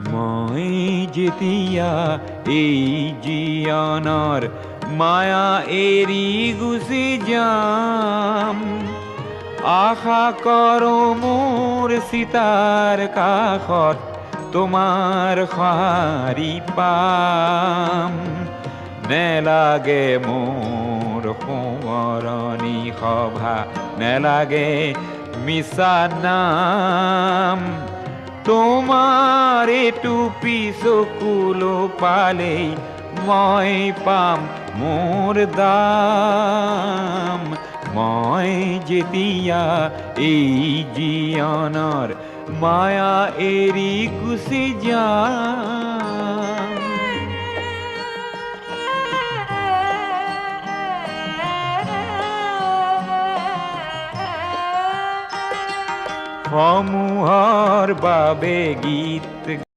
মই যেতিয়া এই জীৱনৰ মায়া এৰি গুচি যাম, আশা কৰোঁ মোৰ চিতাৰ কাষত তোমাৰ সঁহাৰি পাম। নেলাগে মোৰ সোঁৱৰণি সভা, নেলাগে মিছা নাম, তোমাৰ এইটো চকুলো পালেই মই পাম মোৰ দাম। মই যেতিয়া এই জীৱনৰ মায়া এৰি গুচি যাম। সমূহৰ বাবে গীত